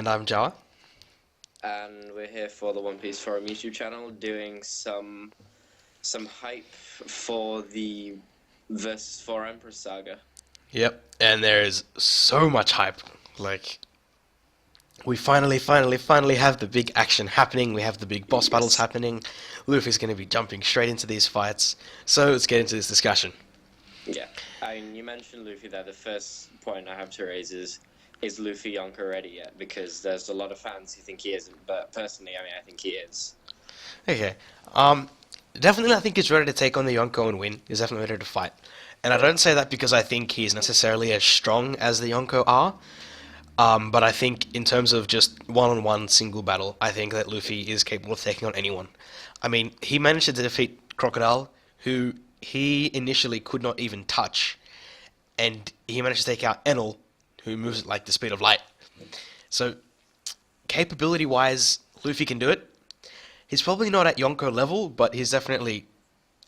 And I'm Jawa. And we're here for the One Piece Forum YouTube channel, doing some hype for the Versus 4 Emperors Saga. Yep. And there is so much hype. Like, we finally have the big action happening. We have the big boss battles Yes. happening. Luffy's going to be jumping straight into these fights. So let's get into this discussion. Yeah. I mean, you mentioned Luffy there. The first point I have to raise is Luffy Yonko ready yet? Because there's a lot of fans who think he isn't, but personally, I think he is. Okay. Definitely I think he's ready to take on the Yonko and win. He's definitely ready to fight. And I Yeah. don't say that because I think he's necessarily as strong as the Yonko are. But I think in terms of just one-on-one single battle, I think that Luffy is capable of taking on anyone. I mean, he managed to defeat Crocodile, who he initially could not even touch, and he managed to take out Enel, who moves at like the speed of light. So, capability-wise, Luffy can do it. He's probably not at Yonko level, but he's definitely,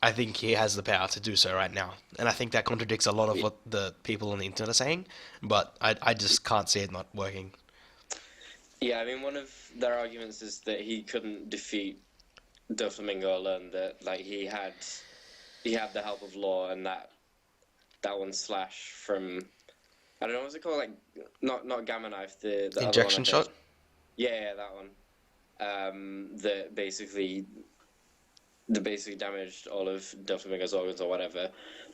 I think he has the power to do so right now. And I think that contradicts a lot of what the people on the internet are saying, but I just can't see it not working. Yeah, I mean, one of their arguments is that he couldn't defeat Doflamingo alone. That like he had the help of Law, and that one slash from I don't know what's it called, like not Gamma Knife, the other one. I Injection think. shot? Yeah, that one. That basically damaged all of Doflamingo's organs or whatever.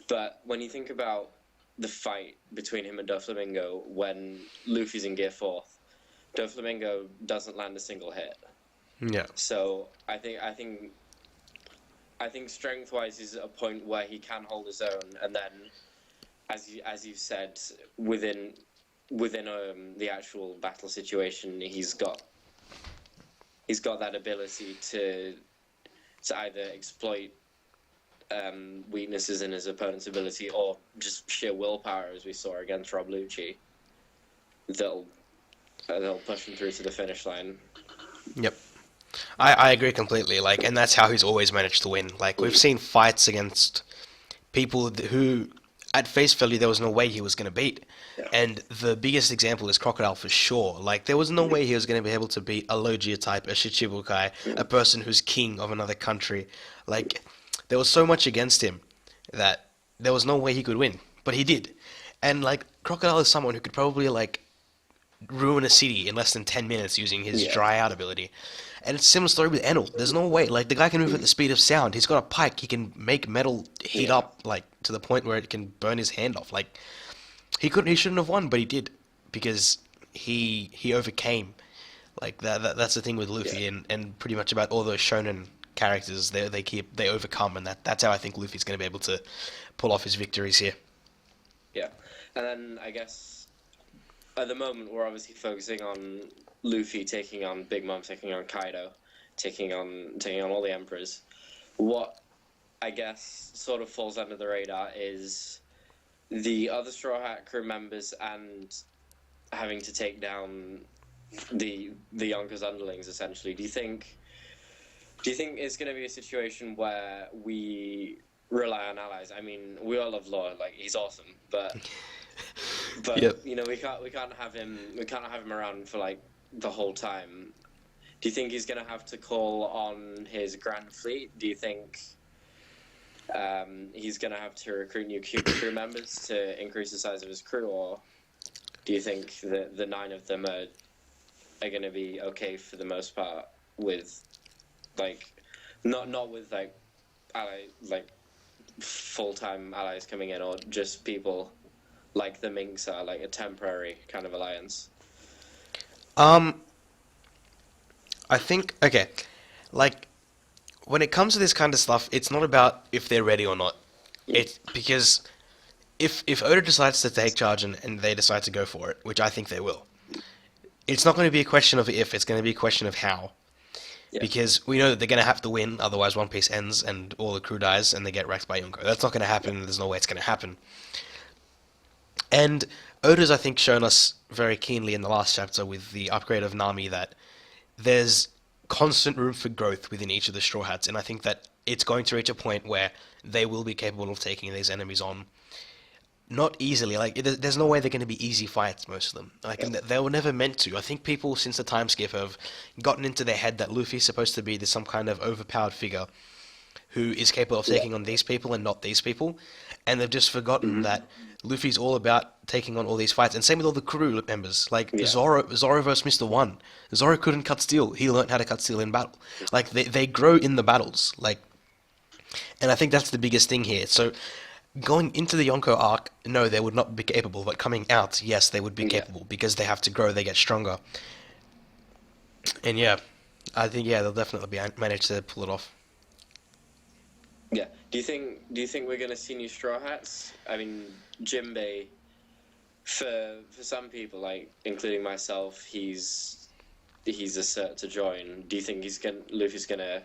But when you think about the fight between him and Doflamingo when Luffy's in Gear 4th, Doflamingo doesn't land a single hit. Yeah. So I think strength-wise he's at a point where he can hold his own, and then as you said, within the actual battle situation, he's got that ability to either exploit weaknesses in his opponent's ability or just sheer willpower, as we saw against Rob Lucci. They'll push him through to the finish line. Yep. I agree completely. Like, and that's how he's always managed to win. Like, we've seen fights against people who, at face value, there was no way he was going to beat. Yeah. And the biggest example is Crocodile for sure. Like, there was no way he was going to be able to beat a Logia type, a Shichibukai, a person who's king of another country. Like, there was so much against him that there was no way he could win. But he did. And, like, Crocodile is someone who could probably, like, ruin a city in less than 10 minutes using his Yeah. dry out ability. And it's a similar story with Enel. There's no way. Like, the guy can move at the speed of sound. He's got a pike. He can make metal heat Yeah. up, like, to the point where it can burn his hand off. Like, he shouldn't have won, but he did. Because he overcame. Like, that's the thing with Luffy Yeah. and pretty much about all those shonen characters. They overcome, and that's how I think Luffy's going to be able to pull off his victories here. Yeah. And then I guess at the moment we're obviously focusing on Luffy taking on Big Mom, taking on Kaido, taking on all the Emperors. What I guess sort of falls under the radar is the other Straw Hat crew members and having to take down the Yonkers underlings essentially. Do you think it's going to be a situation where we rely on allies? I mean, we all love Law, like he's awesome, but Yep. we can't have him around for like the whole time. Do you think he's going to have to call on his Grand Fleet? Do you think he's going to have to recruit new crew members to increase the size of his crew, or do you think that the 9 of them are going to be okay for the most part with like not with like full-time allies coming in, or just people like the Minks are, like a temporary kind of alliance? Um, I think okay, like when it comes to this kind of stuff, it's not about if they're ready or not. It's because if Oda decides to take charge and they decide to go for it, which I think they will, it's not going to be a question of if, it's going to be a question of how. Yeah. Because we know that they're going to have to win, otherwise One Piece ends and all the crew dies and they get wrecked by Yonko. That's not going to happen, there's no way it's going to happen. And Oda's, I think, shown us very keenly in the last chapter with the upgrade of Nami that there's constant room for growth within each of the Straw Hats, and I think that it's going to reach a point where they will be capable of taking these enemies on not easily. Like, there's no way they're going to be easy fights, most of them. Like, Yeah. and they were never meant to. I think people, since the time skip, have gotten into their head that Luffy's supposed to be this some kind of overpowered figure who is capable of Yeah. taking on these people and not these people. And they've just forgotten Hmm. that Luffy's all about taking on all these fights. And same with all the crew members. Like, Yeah. Zoro versus Mr. One. Zoro couldn't cut steel. He learned how to cut steel in battle. Like, they grow in the battles. Like, and I think that's the biggest thing here. So, going into the Yonko arc, no, they would not be capable. But coming out, yes, they would be Yeah. capable because they have to grow. They get stronger. And yeah, I think they'll definitely be manage to pull it off. Yeah. Do you think we're gonna see new Straw Hats? I mean, Jinbei, for some people, like including myself, he's a cert to join. Do you think Luffy's gonna,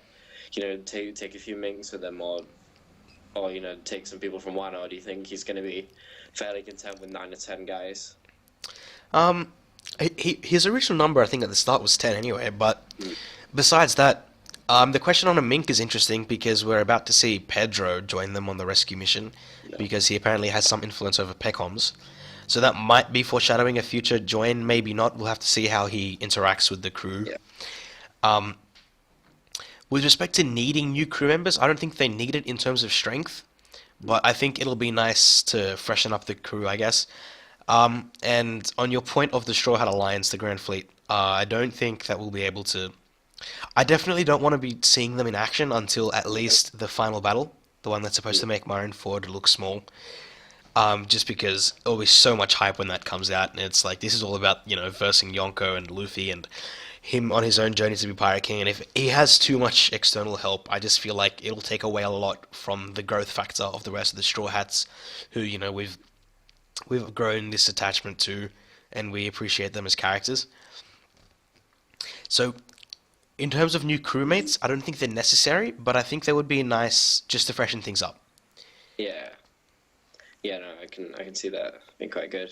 take a few minks with him, or take some people from Wano? Or do you think he's gonna be fairly content with 9 to 10 guys? Um, his original number, I think, at the start was 10 anyway. But Mm. besides that, the question on a mink is interesting because we're about to see Pedro join them on the rescue mission Yeah. because he apparently has some influence over Pecoms. So that might be foreshadowing a future join, maybe not. We'll have to see how he interacts with the crew. Yeah. Um, with respect to needing new crew members, I don't think they need it in terms of strength, but I think it'll be nice to freshen up the crew, I guess. And on your point of the Straw Hat Alliance, the Grand Fleet, I don't think that we'll be able to. I definitely don't want to be seeing them in action until at least the final battle, the one that's supposed to make Marineford look small. Just because it'll be so much hype when that comes out, and it's like this is all about versing Yonko and Luffy and him on his own journey to be Pirate King. And if he has too much external help, I just feel like it'll take away a lot from the growth factor of the rest of the Straw Hats, who we've grown this attachment to, and we appreciate them as characters. So, in terms of new crewmates, I don't think they're necessary, but I think they would be nice just to freshen things up. Yeah. Yeah. No, I can see that being quite good.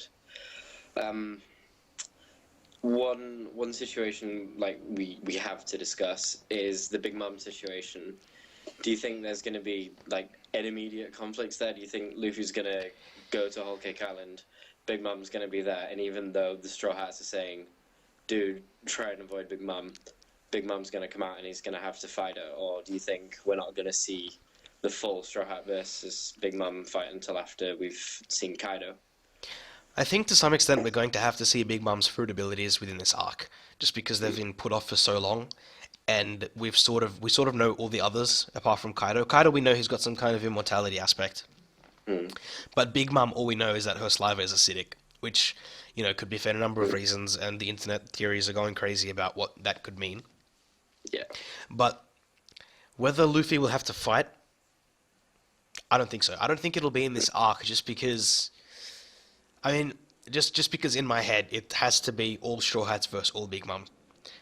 Um, one situation like we have to discuss is the Big Mom situation. Do you think there's going to be like an immediate conflicts there? Do you think Luffy's going to go to Whole Cake Island? Big Mom's going to be there, and even though the Straw Hats are saying, "Dude, try and avoid Big Mom," Big Mom's going to come out and he's going to have to fight her? Or do you think we're not going to see the full Straw Hat versus Big Mom fight until after we've seen Kaido? I think to some extent we're going to have to see Big Mom's fruit abilities within this arc, just because they've been put off for so long, and we sort of know all the others apart from Kaido. Kaido, we know he's got some kind of immortality aspect, Mm. but Big Mom, all we know is that her saliva is acidic, which could be for a number of reasons, and the internet theories are going crazy about what that could mean. Yeah. But whether Luffy will have to fight, I don't think so. I don't think it'll be in this arc, just because. I mean, just because in my head it has to be all Straw Hats versus all Big Mom.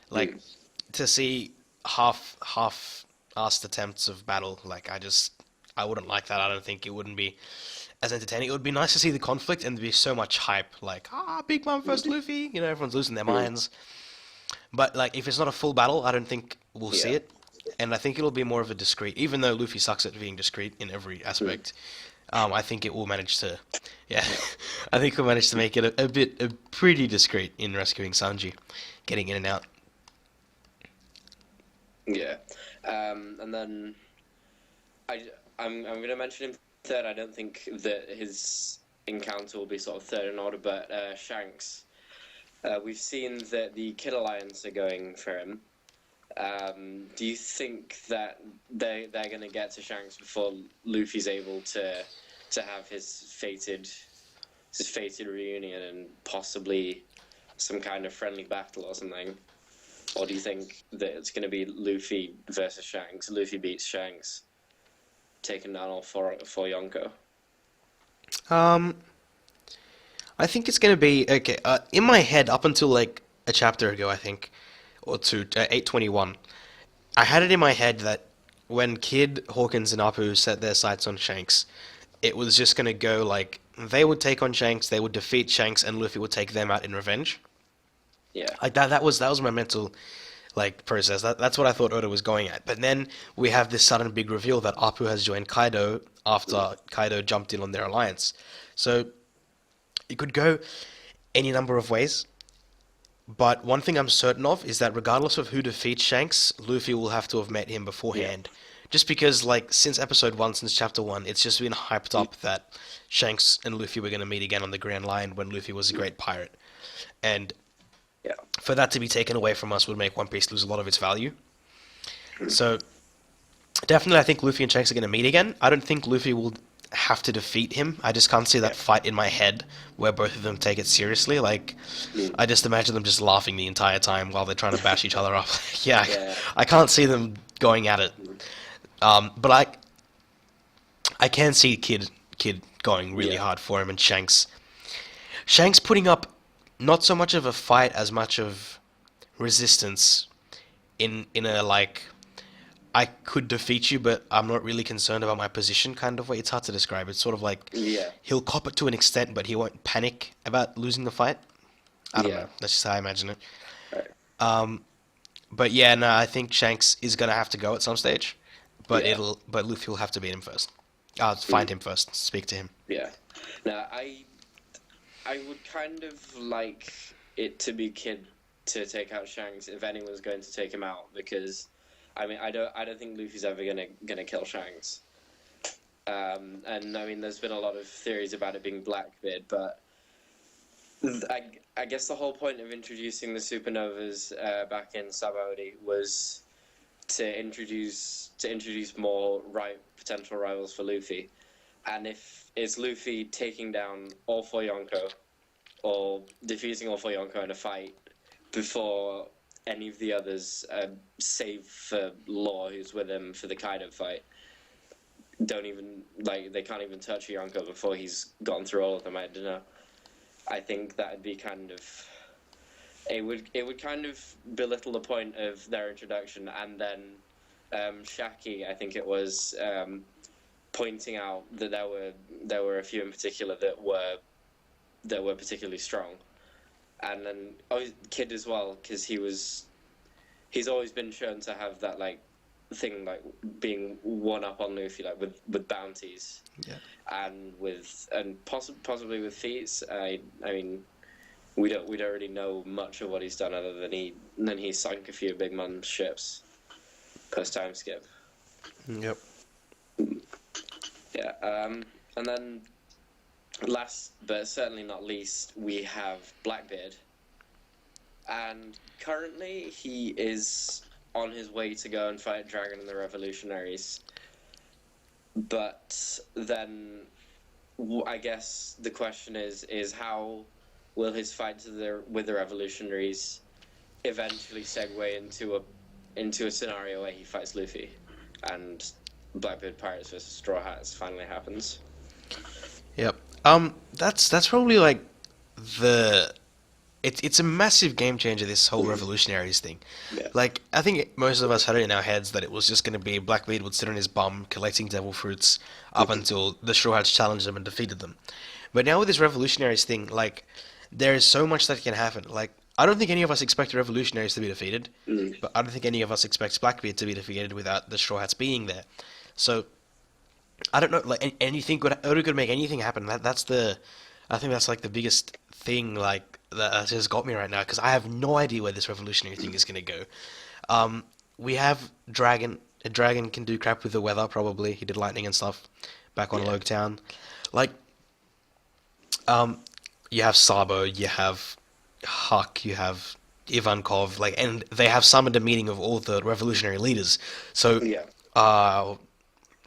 Like Mm. to see half-assed attempts of battle, like I wouldn't like that. I don't think it wouldn't be as entertaining. It would be nice to see the conflict and there'd be so much hype, like Big Mom versus Luffy. Everyone's losing their minds. But like, if it's not a full battle, I don't think we'll see Yeah. it. And I think it'll be more of a discreet, even though Luffy sucks at being discreet in every aspect. I think it will manage to, yeah, I think we'll manage to make it a pretty discreet in rescuing Sanji, getting in and out. Yeah. And then I'm going to mention him third. I don't think that his encounter will be sort of third in order, but Shanks. We've seen that the Kid Alliance are going for him. Do you think that they're going to get to Shanks before Luffy's able to have his fated reunion and possibly some kind of friendly battle or something? Or do you think that it's going to be Luffy versus Shanks? Luffy beats Shanks, taking down all four Yonko. Um, I think it's gonna be okay. In my head, up until like a chapter ago, I think, or two, 821, I had it in my head that when Kid, Hawkins, and Apu set their sights on Shanks, it was just gonna go like they would take on Shanks, they would defeat Shanks, and Luffy would take them out in revenge. Yeah. Like that was my mental like process. That's what I thought Oda was going at. But then we have this sudden big reveal that Apu has joined Kaido after Kaido jumped in on their alliance. So It could go any number of ways. But one thing I'm certain of is that regardless of who defeats Shanks, Luffy will have to have met him Yeah. beforehand. Just because, like, since episode 1, since chapter 1, it's just been hyped up that Shanks and Luffy were going to meet again on the Grand Line when Luffy was a great pirate. And Yeah. for that to be taken away from us would make One Piece lose a lot of its value. So, definitely I think Luffy and Shanks are going to meet again. I don't think Luffy will have to defeat him. I just can't see that Yeah. fight in my head where both of them take it seriously. Like, I just imagine them just laughing the entire time while they're trying to bash each other up. Yeah, Yeah. I can't see them going at it. But I can see Kid going really Yeah. hard for him, and Shanks putting up not so much of a fight as much of resistance in a like I could defeat you, but I'm not really concerned about my position kind of way. It's hard to describe. It's sort of like Yeah. he'll cop it to an extent, but he won't panic about losing the fight. I don't Yeah. know. That's just how I imagine it. Right. But yeah, no, I think Shanks is gonna have to go at some stage, but Yeah. but Luffy will have to beat him first. Find him first, speak to him. Yeah. Now, I would kind of like it to be Kid to take out Shanks if anyone's going to take him out, because I mean I don't think Luffy's ever gonna kill Shanks. And I mean there's been a lot of theories about it being Blackbeard, but I guess the whole point of introducing the supernovas back in Sabaody was to introduce more potential rivals for Luffy. And if it's Luffy taking down all four Yonko, or defeating all four Yonko in a fight before any of the others, save for Law, who's with him for the Kaido fight, they can't even touch a Yonko before he's gotten through all of them. I don't know. I think that'd be kind of it would kind of belittle the point of their introduction, and then Shaki, I think it was, pointing out that there were a few in particular that were particularly strong, and then Kid as well, because he's always been shown to have that like thing like being one up on Luffy like with bounties, Yeah. and possibly with feats. I mean. We don't really know much of what he's done other than he sunk a few Big Mom ships post time skip. Yep. Yeah. And then last but certainly not least, we have Blackbeard. And currently he is on his way to go and fight Dragon and the Revolutionaries. But then I guess the question is how will his fight with the Revolutionaries eventually segue into a scenario where he fights Luffy, and Blackbeard Pirates versus Straw Hats finally happens? Yep. That's probably like it's a massive game changer, this whole revolutionaries thing. Yeah. Like, I think most of us had it in our heads that it was just going to be Blackbeard would sit on his bum collecting devil fruits up until the Straw Hats challenged him and defeated them. But now with this revolutionaries thing, like, there is so much that can happen. Like, I don't think any of us expect the revolutionaries to be defeated, but I don't think any of us expects Blackbeard to be defeated without the Straw Hats being there. So, I don't know, like, anything could make anything happen. I think that's like the biggest thing, like, that has got me right now, because I have no idea where this revolutionary thing is going to go. We have Dragon. Dragon can do crap with the weather, probably. He did lightning and stuff back on Yeah. Logtown. Like, you have Sabo, you have Huck, you have Ivankov, like, and they have summoned a meeting of all the revolutionary leaders. So, Yeah. I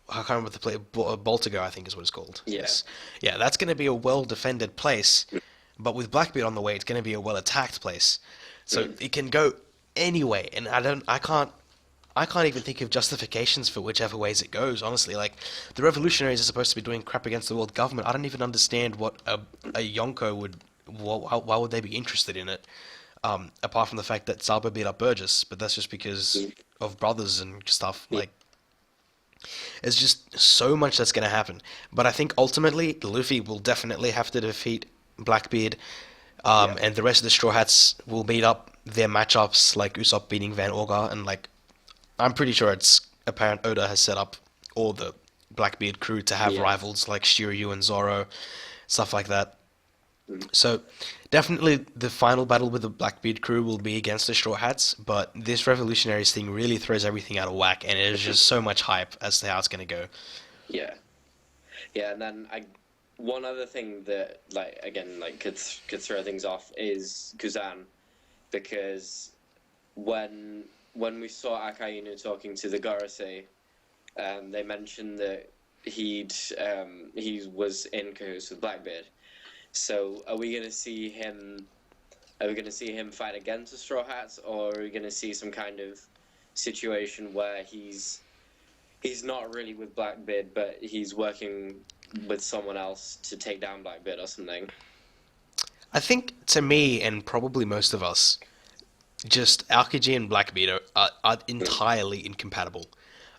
can't remember the place. Baltigo, I think, is what it's called. Yeah. Yes. Yeah, that's going to be a well-defended place, but with Blackbeard on the way, it's going to be a well-attacked place. So it can go anyway, and I can't even think of justifications for whichever ways it goes. Honestly, like, the revolutionaries are supposed to be doing crap against the world government. I don't even understand what a Yonko would. Why would they be interested in it? Apart from the fact that Sabo beat up Burgess, but that's just because of brothers and stuff. Like, there's just so much that's going to happen. But I think ultimately, Luffy will definitely have to defeat Blackbeard, and the rest of the Straw Hats will beat up their matchups, like Usopp beating Van Orga, and like, I'm pretty sure it's apparent Oda has set up all the Blackbeard crew to have rivals like Shiryu and Zoro, stuff like that. Mm. So, definitely the final battle with the Blackbeard crew will be against the Straw Hats, but this Revolutionaries thing really throws everything out of whack, and it is just so much hype as to how it's going to go. Yeah, yeah, and then one other thing that like again like could throw things off is Kuzan, because when we saw Akainu talking to the Gorosei, they mentioned that he was in cahoots with Blackbeard. So are we gonna see him? Are we gonna see him fight against the Straw Hats, or are we gonna see some kind of situation where he's not really with Blackbeard, but he's working with someone else to take down Blackbeard or something? I think, to me, and probably most of us, just Aokiji and Blackbeard are entirely incompatible.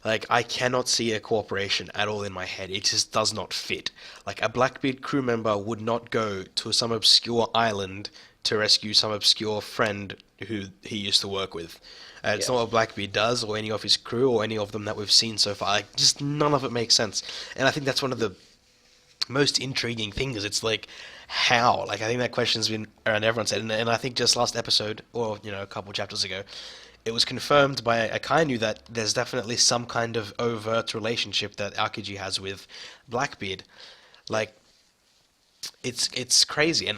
Like, I cannot see a cooperation at all in my head. It just does not fit. Like, a Blackbeard crew member would not go to some obscure island to rescue some obscure friend who he used to work with. It's Yeah, not what Blackbeard does, or any of his crew, or any of them that we've seen so far. Like, just none of it makes sense. And I think that's one of the most intriguing things. It's like, how? Like, I think that question's been around everyone's head. And I think just last episode, or, a couple chapters ago, it was confirmed by Akainu that there's definitely some kind of overt relationship that Aokiji has with Blackbeard. Like, it's crazy,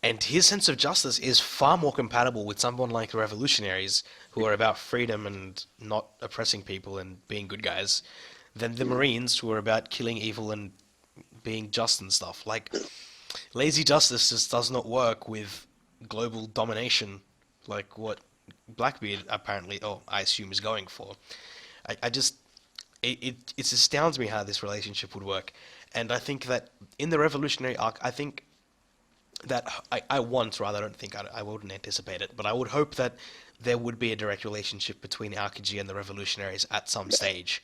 and his sense of justice is far more compatible with someone like the revolutionaries, who are about freedom and not oppressing people and being good guys, than the Marines, who are about killing evil and being just and stuff. Like, lazy justice just does not work with global domination, like what Blackbeard apparently, oh, I assume, is going for. I just, it astounds me how this relationship would work. And I think that in the revolutionary arc, I think that I want, rather, I don't think I wouldn't anticipate it, but I would hope that there would be a direct relationship between Aokiji and the revolutionaries at some stage.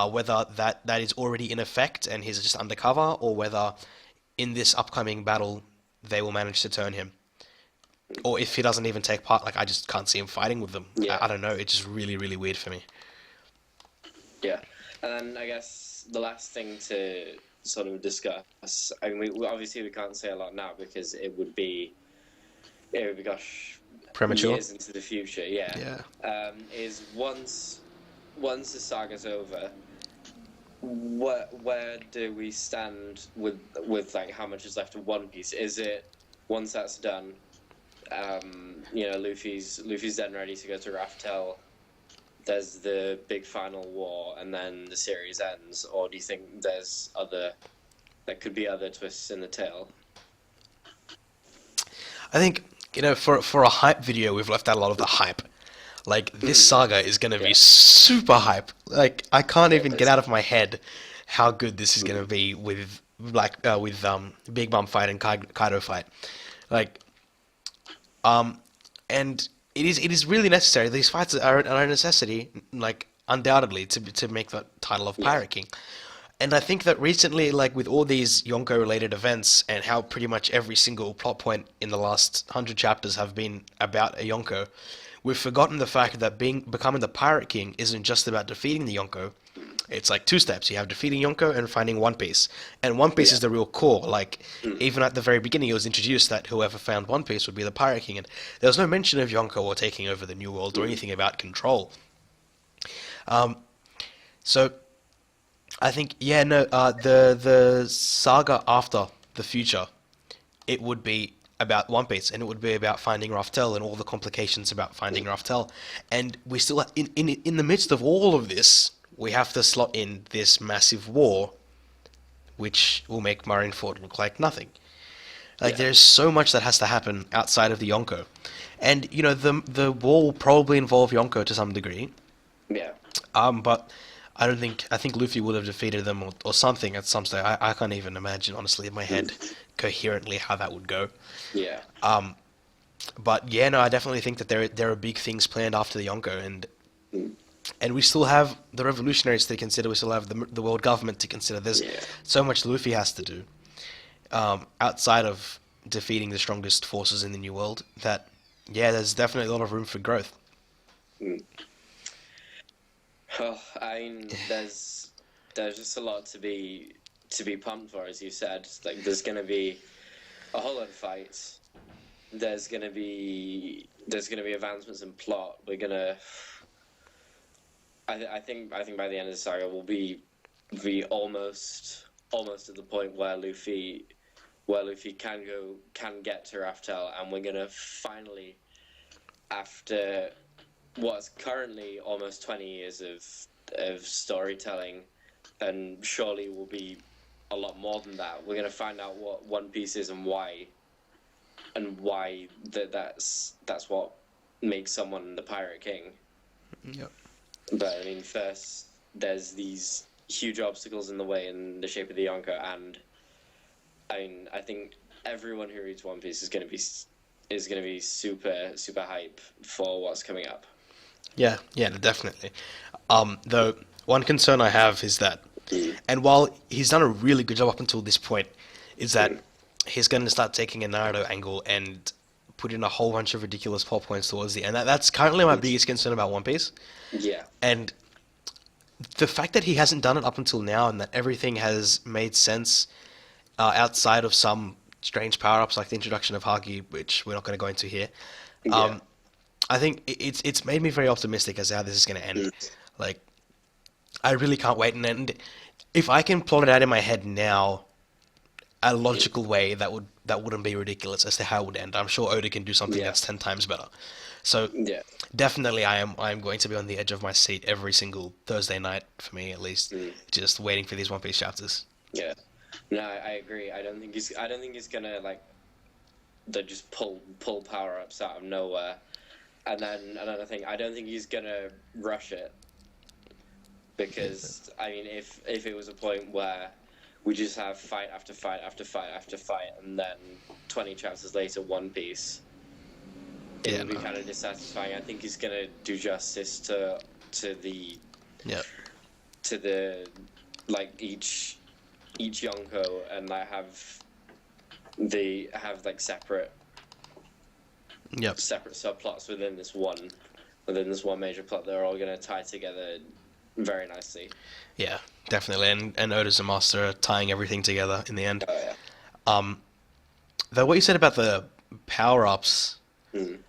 Whether that is already in effect and he's just undercover, or whether in this upcoming battle they will manage to turn him. Or if he doesn't even take part, like, I just can't see him fighting with them. yeah, I don't know, it's just really, really weird for me. yeah. And then I guess the last thing to sort of discuss. I mean, obviously we can't say a lot now because gosh, Premature? years into the future. Yeah, Yeah. is once the saga's over, where do we stand with like how much is left of One Piece? Is it once that's done, Luffy's then ready to go to Raftel. There's the big final war, and then the series ends, or do you think there could be other twists in the tale? I think, for a hype video, we've left out a lot of the hype. Like, this saga is gonna be Yeah, super hype. Like, I can't it even get is. out of my head how good this is gonna be with Big Mom fight and Kaido fight. Like, and it is really necessary. These fights are a necessity, like, undoubtedly, to make the title of Yeah, Pirate King. And I think that recently, like, with all these Yonko related events and how pretty much every single plot point in the last 100 chapters have been about a Yonko, we've forgotten the fact that becoming the Pirate King isn't just about defeating the Yonko. It's like two steps. You have defeating Yonko and finding One Piece. And One Piece yeah, is the real core. Like, mm, even at the very beginning, it was introduced that whoever found One Piece would be the Pirate King. And there was no mention of Yonko or taking over the New World or mm, anything about control. Um, so I think, yeah, no, the saga after the future, it would be about One Piece, and it would be about finding Raftel and all the complications about finding Raftel. And we still, in the midst of all of this, we have to slot in this massive war, which will make Marineford look like nothing. Like, yeah, there's so much that has to happen outside of the Yonko, and the war will probably involve Yonko to some degree. yeah, But I think Luffy would have defeated them, or something at some stage. I can't even imagine, honestly, in my head, mm, coherently how that would go. yeah, But yeah, no, I definitely think that there are big things planned after the Yonko, mm, and we still have the revolutionaries to consider. We still have the world government to consider. There's yeah, so much Luffy has to do, outside of defeating the strongest forces in the New World. That, yeah, there's definitely a lot of room for growth. mm. Oh, I mean, there's just a lot to be pumped for, as you said. Like, there's gonna be a whole lot of fights. There's gonna be advancements in plot. We're gonna. I think by the end of the saga we'll be almost at the point where Luffy can get to Raftel, and we're gonna finally, after what's currently almost 20 years of storytelling, and surely will be a lot more than that. We're gonna find out what One Piece is and why that's what makes someone the Pirate King. Yep. But I mean, first there's these huge obstacles in the way in the shape of the Yonko, and I mean, I think everyone who reads One Piece is gonna be super super hype for what's coming up. Yeah, yeah, definitely. Though one concern I have is that, Mm. and while he's done a really good job up until this point, is that Mm. he's going to start taking a Naruto angle and put in a whole bunch of ridiculous plot points towards the end. That's currently my biggest concern about One Piece. Yeah, And the fact that he hasn't done it up until now, and that everything has made sense outside of some strange power-ups like the introduction of Haki, which we're not going to go into here. yeah. I think it's made me very optimistic as to how this is going to end. Mm. Like, I really can't wait. And if I can plot it out in my head now, a logical way that wouldn't be ridiculous as to how it would end. I'm sure Oda can do something Yeah. that's 10 times better. So Yeah. definitely, I am going to be on the edge of my seat every single Thursday night, for me at least, Mm. just waiting for these One Piece chapters. Yeah. No, I agree. I don't think he's gonna like they just pull power ups out of nowhere. And then another thing, I don't think he's gonna rush it, because I mean, if it was a point where we just have fight after fight after fight after fight, and then 20 chapters later, One Piece, it Yeah, would be no. kind of dissatisfying. I think he's gonna do justice to the Yeah, to the like each Yonko, and like have like separate yep, subplots within this one major plot. They're all going to tie together very nicely. yeah, definitely. And Oda's a master at tying everything together in the end. Oh yeah. Though what you said about the power-ups, Mm.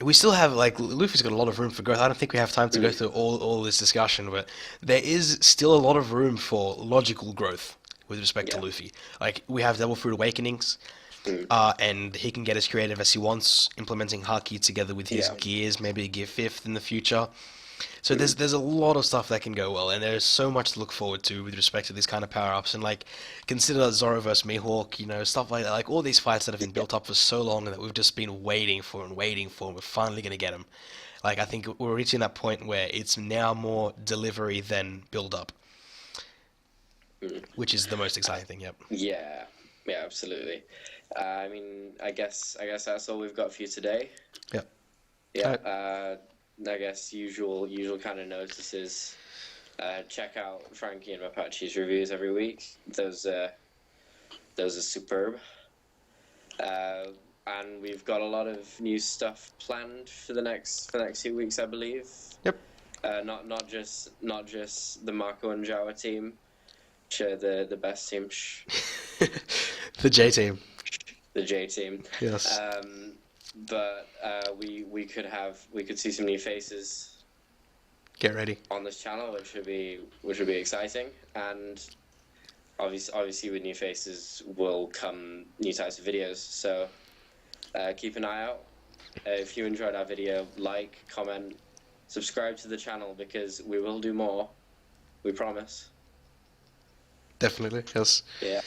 we still have, like, Luffy's got a lot of room for growth. I don't think we have time to go Mm. through all this discussion, but there is still a lot of room for logical growth with respect to Yeah. Luffy. Like, we have Devil Fruit Awakenings, Mm. and he can get as creative as he wants, implementing Haki together with his Yeah. gears, maybe a Gear 5th in the future. So there's a lot of stuff that can go well, and there's so much to look forward to with respect to these kind of power-ups. And, like, consider Zoro versus Mihawk, stuff like that. Like, all these fights that have been built up for so long and that we've just been waiting for and waiting for, and we're finally going to get them. Like, I think we're reaching that point where it's now more delivery than build-up, Mm. which is the most exciting thing, yep. Yeah. Yeah. Absolutely. I mean, I guess that's all we've got for you today. Yep. Yeah. Alright. I guess usual kind of notices. Check out Frankie and Mapache's reviews every week. Those are superb. And we've got a lot of new stuff planned for the next 2 weeks, I believe. Yep. Not just the Marco and Jawa team, which are the best team. The J team. The J team. Yes. But we could see some new faces Get ready. on this channel, which would be exciting. And obviously with new faces will come new types of videos. So keep an eye out. If you enjoyed our video, like, comment, subscribe to the channel, because we will do more. We promise. Definitely, yes. Yeah.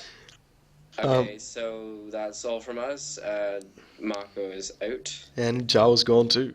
Okay, so that's all from us. Marco is out. And Jawa's gone too.